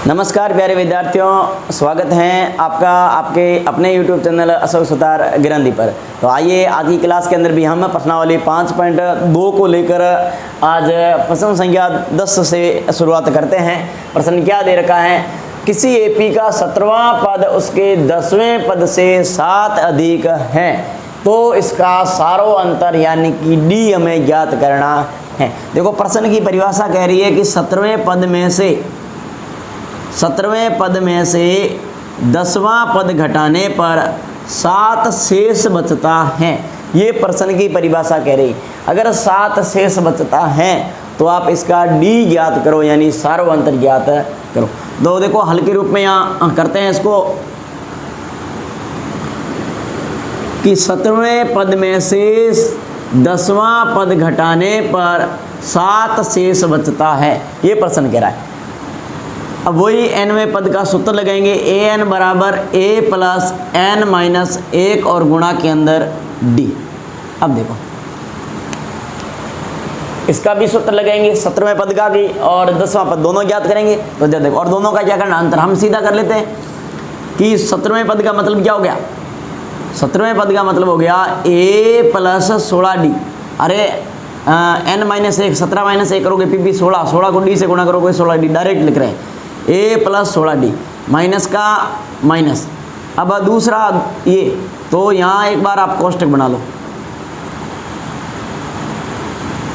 नमस्कार प्यारे विद्यार्थियों, स्वागत है आपका आपके अपने YouTube चैनल अशोक सुतार गिरंदी पर। तो आइए आज की क्लास के अंदर भी हम प्रश्नावली 5.2 को लेकर आज प्रश्न संख्या 10 से शुरुआत करते हैं। प्रश्न क्या दे रखा है, किसी एपी का 17वां पद उसके 10वें पद से 7 अधिक है तो इसका सारो अंतर यानी कि डी हमें ज्ञात करना है। देखो प्रश्न की परिभाषा कह रही है कि 17वें पद में से 10वां पद घटाने पर 7 शेष बचता है। ये प्रश्न की परिभाषा कह रही। अगर 7 शेष बचता है तो आप इसका डी ज्ञात करो यानी सारो अंतर ज्ञात करो। तो देखो हल के रूप में यहाँ करते हैं इसको कि 17वें पद में से 10वां पद घटाने पर 7 शेष बचता है, ये प्रश्न कह रहा है। अब वही nवें पद का सूत्र लगाएंगे, an बराबर a प्लस n माइनस 1 और गुणा के अंदर d। अब देखो इसका भी सूत्र लगाएंगे, 17वें पद का भी और 10वां पद दोनों ज्ञात करेंगे। तो देखो और दोनों का क्या करना, अंतर हम सीधा कर लेते हैं कि 17वें पद का मतलब क्या हो गया, 17वें पद का मतलब हो गया a प्लस 16d। अरे n माइनस 1 17 माइनस 1 करोगे फिर भी 16 को d से गुणा करोगे 16d, डायरेक्ट लिख रहे हैं a प्लस 16d माइनस का माइनस। अब दूसरा ये, तो यहाँ एक बार आप कोष्टक बना लो,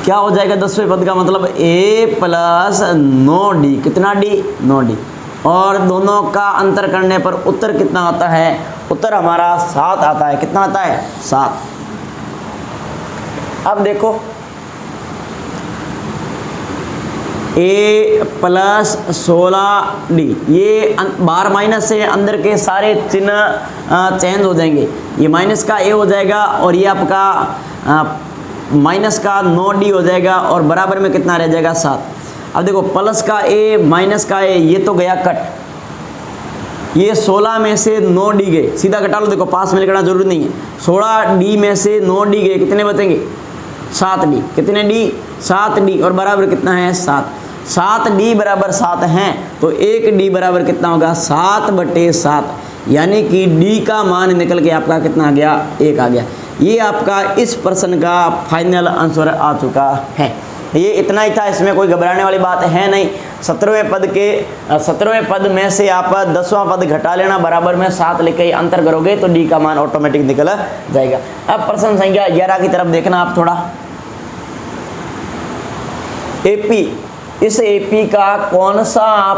क्या हो जाएगा 10वें पद का मतलब a प्लस 9d, कितना d 9d, और दोनों का अंतर करने पर उत्तर कितना आता है, उत्तर हमारा 7 आता है। कितना आता है 7। अब देखो a प्लस 16d, ये बाहर माइनस से अंदर के सारे चिन्ह चेंज हो जाएंगे। ये माइनस का a हो जाएगा और ये आपका माइनस का 9d हो जाएगा और बराबर में कितना रह जाएगा 7। अब देखो प्लस का a माइनस का a ये तो गया कट, ये 16 में से 9d गए, सीधा घटा लो। देखो पास में लिखना जरूरी नहीं है, 16d में से 9d गए, कितने बचेंगे 7d, कितने d 7d और बराबर कितना है 7। 7d बराबर 7 हैं तो 1d बराबर कितना होगा 7/7, यानी कि d का मान निकल के आपका कितना आ गया 1 आ गया। ये आपका इस प्रश्न का फाइनल आंसर आ चुका है। ये इतना ही था, इसमें कोई घबराने वाली बात है नहीं। 17वें पद में से आप 10वां पद घटा लेना, बराबर में 7 लिख के अंतर करोगे तो डी का मान ऑटोमेटिक निकल जाएगा। अब प्रश्न संख्या 11 की तरफ देखना आप थोड़ा। एपी, इस एपी का कौन सा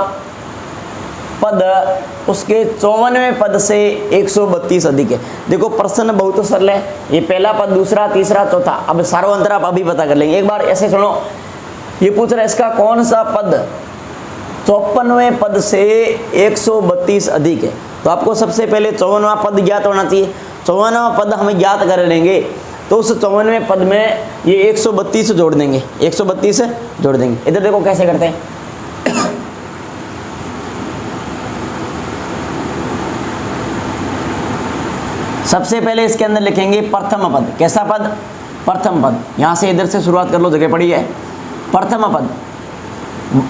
पद उसके 54वें पद से 132 अधिक है। देखो प्रश्न बहुत सरल है, ये पहला पद दूसरा तीसरा चौथा, अब सारो अंतर आप अभी पता कर लेंगे। एक बार ऐसे सुनो, ये पूछ रहा है इसका कौन सा पद 54वें पद से 132 अधिक है। तो आपको सबसे पहले 54वां पद ज्ञात होना चाहिए। 54वां पद हम ज्ञात कर लेंगे तो उस 54वें पद में ये 132 जोड़ देंगे, 132 जोड़ देंगे। इधर देखो कैसे करते हैं, सबसे पहले इसके अंदर लिखेंगे प्रथम पद। कैसा पद, प्रथम पद। यहाँ से इधर से शुरुआत कर लो, जगह पड़ी है। प्रथम पद,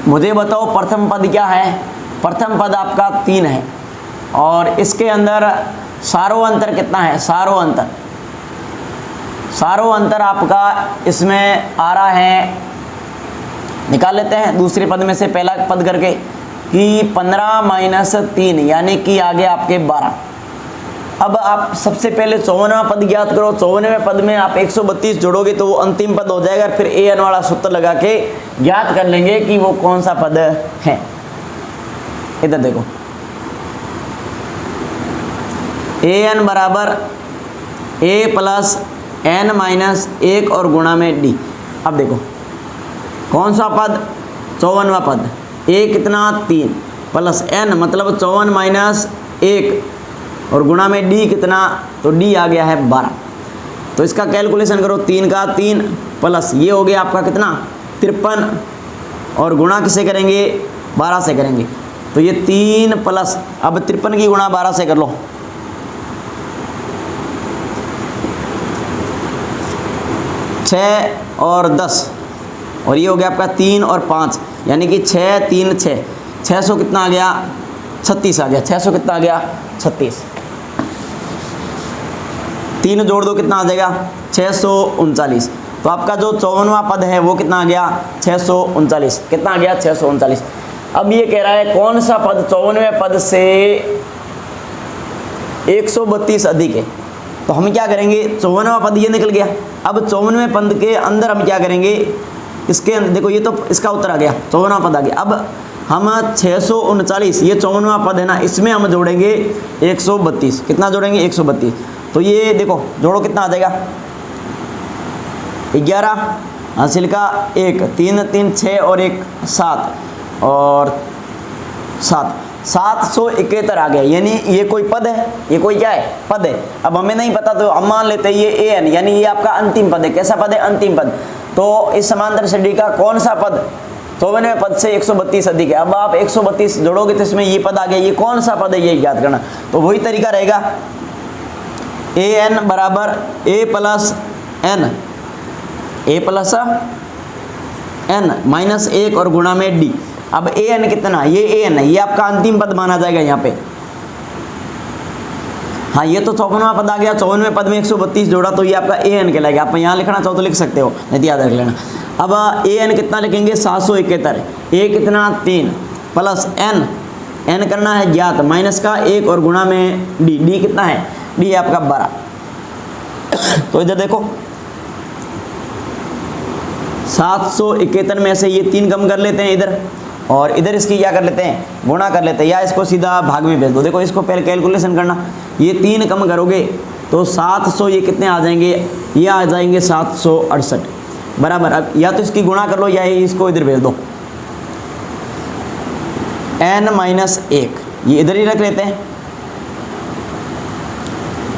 मुझे बताओ प्रथम पद क्या है। प्रथम पद आपका 3 है और इसके अंदर सारो अंतर कितना है, सारो अंतर आपका इसमें आ रहा है, निकाल लेते हैं दूसरे पद में से पहला पद करके कि 15 माइनस 3 यानी कि आगे आपके 12। अब आप सबसे पहले 54वां पद ज्ञात करो। 54वें पद में आप 132 जोड़ोगे तो वो अंतिम पद हो जाएगा, फिर an वाला सूत्र लगा के ज्ञात कर लेंगे कि वो कौन सा पद है। इधर देखो an बराबर a प्लस n माइनस 1 और गुणा में d। अब देखो कौन सा पद 54वां पद, a कितना 3 प्लस n मतलब 54 माइनस 1 और गुणा में d कितना, तो d आ गया है 12। तो इसका कैलकुलेशन करो, 3 का 3 प्लस ये हो गया आपका कितना 53 और गुणा किसे करेंगे 12 से करेंगे। तो ये 3 प्लस, अब 53 की गुणा 12 से कर लो, 6 और 10 और ये हो गया आपका 3 और 5 यानी कि 6 3 6 600 कितना आ गया 36 आ गया, 600 कितना आ गया 36, 3 जोड़ दो कितना आ जाएगा 639। तो आपका जो 54वां पद है वो कितना आ गया 639, कितना आ गया 639। अब ये कह रहा है कौन सा पद 54वें पद से 132 अधिक है। तो हम क्या करेंगे, 54वां पद ये निकल गया। अब 54वें पद के अंदर हम क्या करेंगे, इसके देखो ये तो इसका उत्तर आ गया, 54वां पद आ गया। अब हम 639 ये 54वां पद है ना, इसमें हम जोड़ेंगे 132, कितना जोड़ेंगे 132। तो ये देखो जोड़ो कितना आ जाएगा 11 हासिल का 1, 3 3 6 और 1 7 और 7, 771 आ गया। यानी ये कोई पद है, ये कोई क्या है पद है। अब हमें नहीं पता तो हम मान लेते हैं ये an, यानी ये आपका अंतिम पद है। कैसा पद है, अंतिम पद। तो इस समांतर श्रेणी का कौन सा पद 54वें पद से 132 अधिक है। अब आप 132 जोड़ोगे तो इसमें ये पद आ गया, ये कौन सा पद है ये याद करना। तो वही तरीका रहेगा an बराबर a plus n, a plus n minus 1 और गुणा में d। अब an कितना, ये an है, ये आपका अंतिम पद माना जाएगा यहाँ पे। हाँ ये तो 54वां पद आ गया, 54वें पद में 132 जोड़ा तो ये आपका an कहलाएगा। आप यहाँ लिखना चाहो तो लिख सकते हो, नहीं तो याद रख लेना। अब an कितना लिखेंगे 771, a कितना 3 प्लस n करना है ज्ञात, माइनस का 1 और गुणा में d कितना है, d आपका 12। तो इधर देखो 771 में से ये 3 कम कर लेते हैं इधर, और इधर इसकी क्या कर लेते हैं, गुणा कर लेते हैं, या इसको सीधा भाग में भेज दो। देखो इसको पहले कैलकुलेशन करना, ये 3 कम करोगे तो 700 ये कितने आ जाएंगे, ये आ जाएंगे 768 बराबर। अब या तो इसकी गुणा कर लो या इसको इधर भेज दो, n माइनस 1 ये इधर ही रख लेते हैं।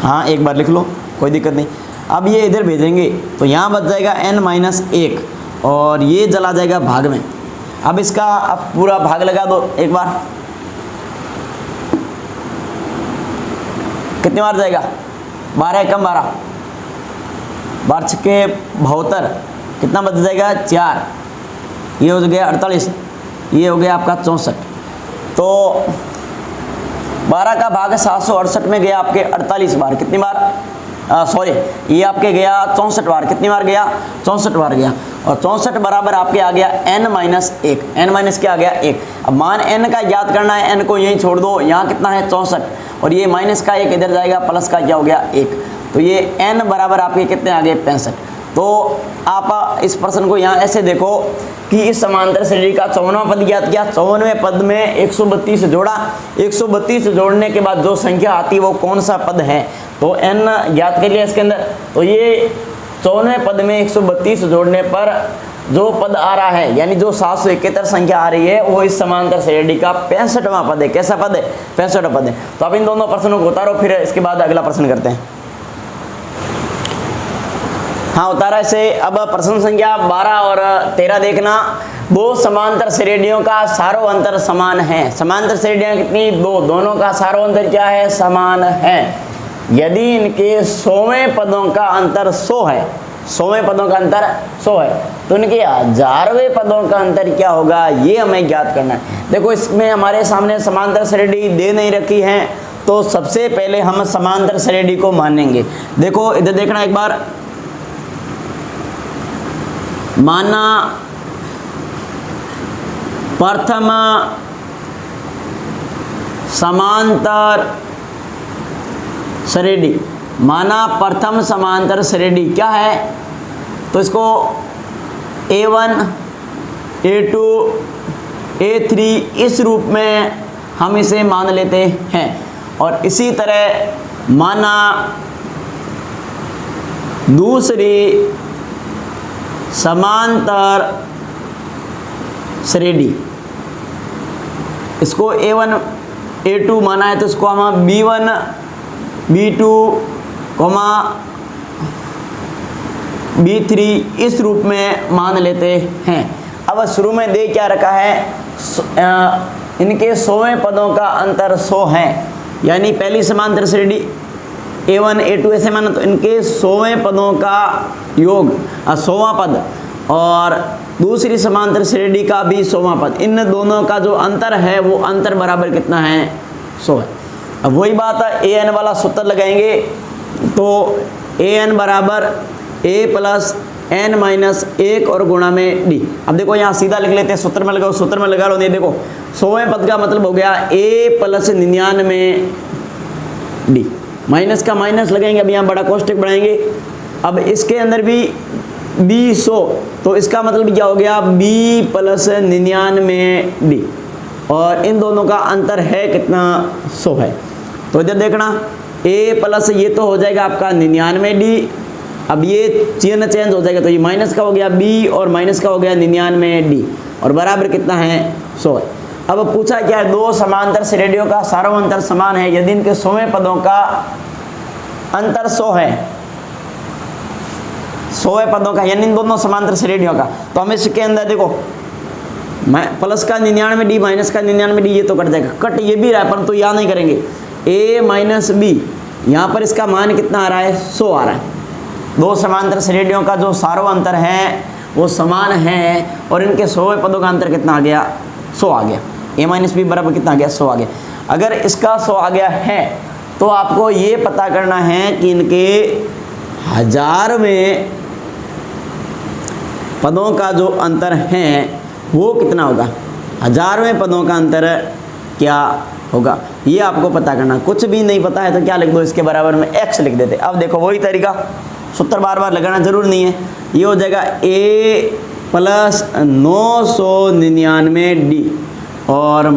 हाँ एक बार लिख लो कोई दिक्कत नहीं। अब ये इधर भेजेंगे तो यहाँ बच जाएगा n माइनस 1 और ये चला जाएगा भाग में। अब इसका अब पूरा भाग लगा दो एक बार, कितनी बार जाएगा 12 कम 12, 12 छक्के 72, कितना बच जाएगा 4, ये हो गया 48, ये हो गया आपका 64। तो 12 का भाग 768 में गया आपके 48 बार, कितनी बार सॉरी ये आपके गया 64 बार, कितनी बार गया 64 बार गया। और 64 बराबर आपके आ गया n माइनस 1, n माइनस क्या आ गया 1। अब मान n का याद करना है, n को यहीं छोड़ दो, यहाँ कितना है 64 और ये माइनस का 1 इधर जाएगा, प्लस का क्या हो गया 1। तो ये n बराबर आपके कितने आ गए 65। तो आप इस प्रश्न को यहाँ ऐसे देखो कि इस समांतर श्रेणी का 54वां पद ज्ञात किया, 54वें पद में 132 जोड़ा, 132 जोड़ने के बाद जो संख्या आती है वो कौन सा पद है, तो n ज्ञात कर लिया इसके अंदर। तो ये 54वें पद में 132 जोड़ने पर जो पद आ रहा है, यानी जो 771 संख्या आ रही है, वो इस समांतर श्रेणी का 65वां पद है। कैसा पद है 65वां पद है। तो अब इन दोनों प्रश्नों को उतारो, फिर इसके बाद अगला प्रश्न करते हैं। हाँ उतारा से। अब प्रश्न संख्या 12 और 13 देखना। वो समांतर श्रेणियों का सारो अंतर समान है। समांतर श्रेणियां कितनी, दो, दोनों का सारो अंतर क्या है, समान है। यदि इनके 100वें पदों का अंतर 100 है, 100वें पदों का अंतर 100 है, तो इनके 1000वें पदों का अंतर क्या होगा, ये हमें ज्ञात करना है। देखो इसमें हमारे सामने समांतर श्रेणी दे नहीं रखी है, तो सबसे पहले हम समांतर श्रेणी को मानेंगे। देखो इधर देखना एक बार, माना प्रथम समांतर श्रेणी, माना प्रथम समांतर श्रेणी क्या है, तो इसको A1 A2 A3 इस रूप में हम इसे मान लेते हैं। और इसी तरह माना दूसरी समांतर श्रेणी, इसको A1 A2 माना है, तो इसको हम B1 B2 B3 इस रूप में मान लेते हैं। अब शुरू में दे क्या रखा है, इनके 100वें पदों का अंतर 100 है, यानी पहली समांतर श्रेणी A1 A2 ऐसे माना, तो इनके 100वें पदों का योग 100वां पद, और दूसरी समांतर श्रेणी का भी 100वां पद, इन दोनों का जो अंतर है वो अंतर बराबर कितना है 100 है। अब वही बात है, ए एन वाला सूत्र लगाएंगे तो ए एन बराबर ए प्लस एन माइनस 1 और गुणा में डी। अब देखो यहाँ सीधा लिख लेते हैं, सूत्र में लगाओ, सूत्र में लगा लो। ये देखो 100वें पद का मतलब हो गया ए प्लस 99 डी, माइनस का माइनस लगाएंगे, अब यहाँ बड़ा कोष्टक बढ़ाएंगे। अब इसके अंदर भी बी 100, तो इसका मतलब क्या हो गया बी प्लस 99 डी, और इन दोनों का अंतर है कितना 100 है। तो इधर देखना ए प्लस ये तो हो जाएगा आपका 99 डी, अब ये चिन्ह चेंज हो जाएगा तो ये माइनस का हो गया बी और माइनस का हो गया 99 डी, और बराबर कितना है 100 है। अब पूछा क्या है, दो समांतर श्रेणियों का सारों अंतर समान है यदि इनके 100वें पदों का अंतर 100 है, 100वें पदों का यानी इन दोनों समांतर श्रेणियों का। तो हम इसके अंदर देखो प्लस का 99 डी माइनस का 99 डी, ये तो कट जाएगा, कट ये भी रहा है परंतु यहाँ नहीं करेंगे। ए माइनस बी, यहाँ पर इसका मान कितना आ रहा है 100 आ रहा है। दो समांतर श्रेणियों का जो सारों अंतर है वो समान है और इनके 100वें पदों का अंतर कितना आ गया 100 आ गया। ए माइनस बी बराबर कितना आ गया 100 आ गया। अगर इसका 100 आ गया है तो आपको ये पता करना है कि इनके 1000वें पदों का जो अंतर है वो कितना होगा, 1000वें पदों का अंतर क्या होगा, ये आपको पता करना। कुछ भी नहीं पता है तो क्या लिख दो, इसके बराबर में x लिख देते। अब देखो वही तरीका, सूत्र बार बार लगाना जरूर नहीं है। ये हो जाएगा a प्लस 999 डी और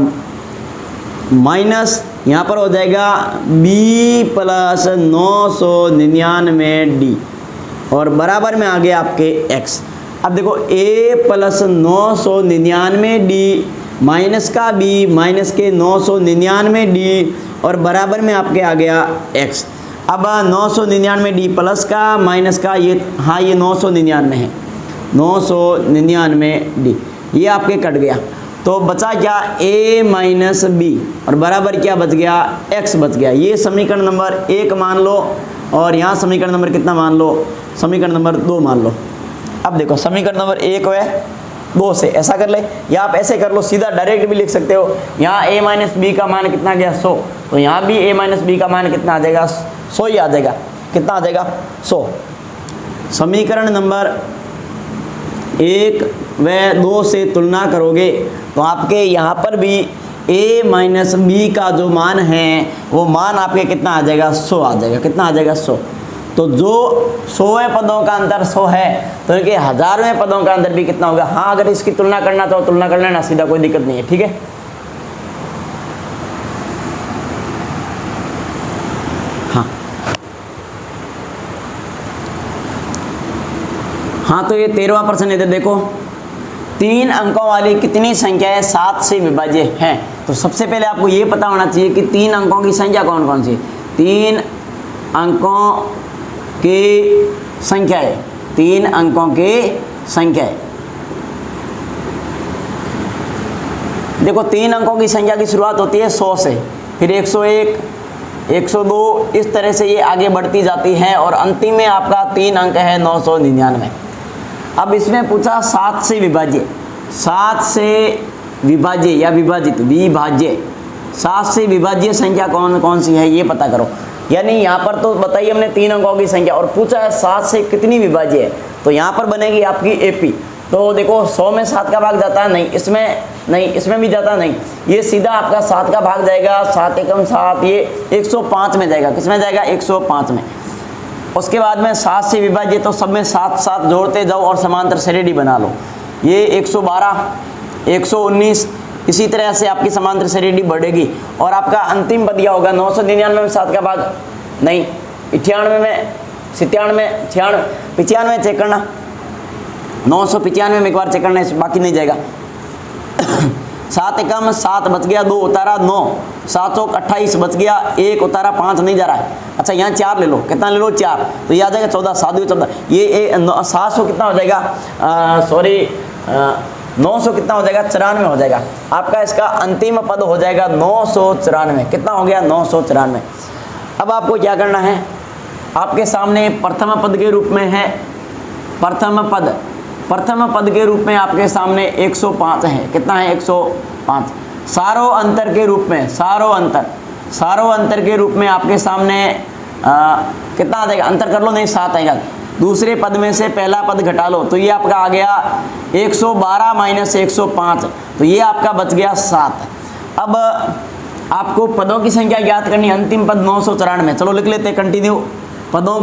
माइनस यहाँ पर हो जाएगा b प्लस 999 डी और बराबर में आ गया आपके x। अब देखो a प्लस 999 डी माइनस का b माइनस के 999 डी और बराबर में आपके आ गया x। अब 999 डी प्लस का माइनस का ये, हाँ ये 999 है, 999 डी, ये आपके कट गया तो बचा क्या a माइनस बी और बराबर क्या बच गया x बच गया। ये समीकरण नंबर 1 मान लो और यहाँ समीकरण नंबर कितना मान लो, समीकरण नंबर 2 मान लो। अब देखो समीकरण नंबर 1 व 2 से ऐसा कर ले, या आप ऐसे कर लो सीधा डायरेक्ट भी लिख सकते हो। यहाँ a माइनस बी का मान कितना गया 100, तो यहाँ भी a माइनस बी का मान कितना आ जाएगा 100 ही आ जाएगा। कितना आ जाएगा 100। समीकरण नंबर 1 व 2 से तुलना करोगे तो आपके यहाँ पर भी a माइनस बी का जो मान है वो मान आपके कितना आ जाएगा 100 आ जाएगा। कितना आ जाएगा 100। तो जो 100वें पदों का अंतर 100 है तो इनके 1000वें पदों का अंतर भी कितना होगा। हाँ अगर इसकी तुलना करना तो तुलना कर लेना सीधा, कोई दिक्कत नहीं है, ठीक है। हाँ हाँ तो ये 13वां प्रश्न इधर देखो, 3 अंकों वाली कितनी संख्याएं 7 से विभाज्य हैं। तो सबसे पहले आपको ये पता होना चाहिए कि 3 अंकों की संख्या कौन कौन सी। 3 अंकों की संख्याएं, 3 अंकों की संख्याएं देखो 3 अंकों की संख्या की शुरुआत होती है 100 से, फिर 101, 102, इस तरह से ये आगे बढ़ती जाती है और अंतिम में आपका 3 अंक है 999। अब इसमें पूछा 7 से विभाज्य, 7 से विभाज्य या विभाजित विभाज्य, 7 से विभाज्य संख्या कौन कौन सी है ये पता करो। यानी यहाँ पर तो बताइए हमने 3 अंकों की संख्या और पूछा है 7 से कितनी विभाज्य है, तो यहाँ पर बनेगी आपकी एपी। तो देखो 100 में 7 का भाग जाता है, नहीं इसमें नहीं, इसमें भी जाता नहीं, ये सीधा आपका 7 का भाग जाएगा, 7 एकम 7, ये 105 में जाएगा। किसमें जाएगा 105 में। उसके बाद में 7 से विभाज्य तो सब में 7 7 जोड़ते जाओ और समांतर श्रेणी बना लो। ये 112, 119, इसी तरह से आपकी समांतर श्रेणी बढ़ेगी और आपका अंतिम पद क्या होगा 999 में 7 का भाग नहीं, 98 में 97, 96, 95 चेक करना, 995 में एक बार चेक करना, बाकी नहीं जाएगा। 7 एकम 7 बच गया, 2 उतारा 9, 7 चौक 28 बच गया, 1 उतारा 5 नहीं जा रहा है। अच्छा यहाँ 4 ले लो, कितना ले लो 4, तो ये आ जाएगा 14, 7 14, ये 700 कितना हो जाएगा, सॉरी 900 कितना हो जाएगा 94 हो जाएगा। आपका इसका अंतिम पद हो जाएगा 994। कितना हो गया 994। अब आपको क्या करना है, आपके सामने प्रथम पद के रूप में है, प्रथम पद प्रथम पद के रूप में आपके सामने 105 है। कितना है? 105। सारों अंतर के रूप में, सारों अंतर के रूप में आपके सामने कितना आ जाएगा? अंतर कर लो, नहीं 7 आएगा। दूसरे पद में से पहला पद घटा लो तो ये आपका आ गया 112 माइनस 105, तो ये आपका बच गया 7। अब आपको पदों की संख्या ज्ञात करनी है। अंतिम पद 994। चलो लिख लेते, कंटिन्यू। पदों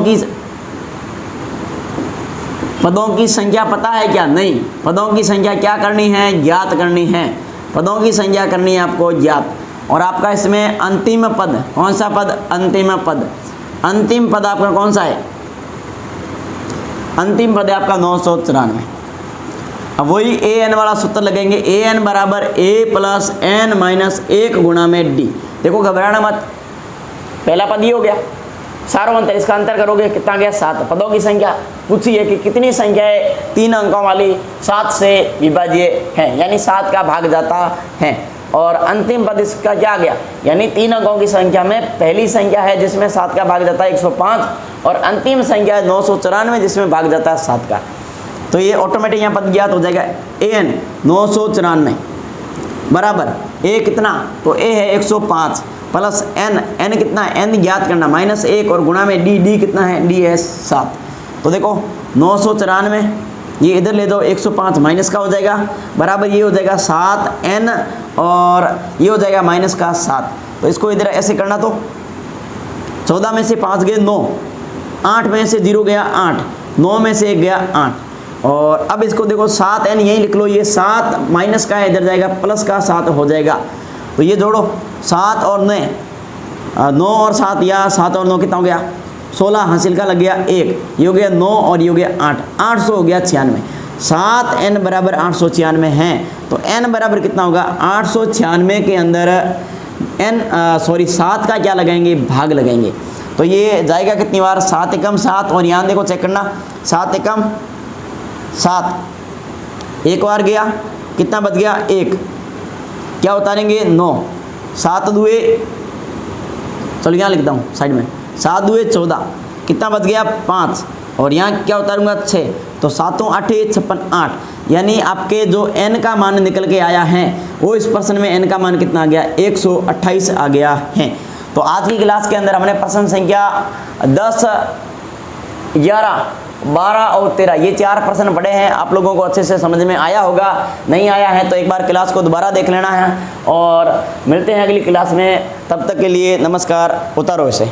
की संख्या पता है क्या? नहीं। पदों की संख्या क्या करनी है? ज्ञात करनी है। पदों की संख्या करनी है आपको ज्ञात। और आपका इसमें अंतिम पद, कौन सा पद? अंतिम पद। अंतिम पद आपका कौन सा है? अंतिम पद है आपका 994। अब वही ए एन वाला सूत्र लगेंगे। ए एन बराबर ए प्लस एन माइनस 1 गुणा में डी। देखो घबराना मत, पहला पद ये हो गया। सारों अंतर, इसका अंतर करोगे कितना गया? 7। पदों की संख्या पूछी है कि कितनी संख्याएं 3 अंकों वाली 7 से विभाज्य है, यानी 7 का भाग जाता है। और अंतिम पद इसका क्या गया? यानी 3 अंकों की संख्या में पहली संख्या है जिसमें 7 का भाग जाता है 105, और अंतिम संख्या है 994 जिसमें भाग जाता है 7 का। तो ये ऑटोमेटिक यहाँ पद ज्ञात हो जाएगा। ए एन 994 बराबर ए कितना? तो ए है 105 प्लस एन, एन कितना है? एन ज्ञात करना, माइनस 1 और गुणा में डी, डी कितना है? डी है 7। तो देखो 994 ये इधर ले दो, 105 माइनस का हो जाएगा, बराबर ये हो जाएगा 7 एन, और ये हो जाएगा माइनस का 7। तो इसको इधर ऐसे करना, तो 14 में से 5 गए 9, 8 में से 0 गया 8, 9 में से 1 गया 8। और अब इसको देखो 7 एन यहीं लिख लो, ये 7 माइनस का है, इधर जाएगा प्लस का 7 हो जाएगा। तो ये जोड़ो 7 और 9 और 7, या 7 और 9 कितना हो गया? 16, हासिल का लग गया 1, ये हो गया 9 और ये हो गया 8, 800 हो गया 96। 7 एन बराबर 896 है। तो एन बराबर कितना होगा? 896 के अंदर एन 7 का क्या लगाएंगे? भाग लगाएंगे। तो ये जाएगा कितनी बार? 7 एकम 7, और यहाँ देखो चेक करना, 7 एकम 7, एक बार गया, कितना बच गया? 1, क्या उतारेंगे? 9, 7 दुए, चलो यहाँ लिखता हूँ साइड में, 7 दुए 14, कितना बच गया? 5, और यहाँ क्या उतारूंगा? 6, तो 7 8 56 8, यानी आपके जो n का मान निकल के आया है वो इस प्रश्न में n का मान कितना आ गया? 128 आ गया है। तो आज की क्लास के अंदर हमने प्रश्न संख्या 10, 11, 12 और 13 ये 4 प्रश्न पढ़े हैं। आप लोगों को अच्छे से समझ में आया होगा। नहीं आया है तो एक बार क्लास को दोबारा देख लेना है, और मिलते हैं अगली क्लास में। तब तक के लिए नमस्कार। उतारो इसे।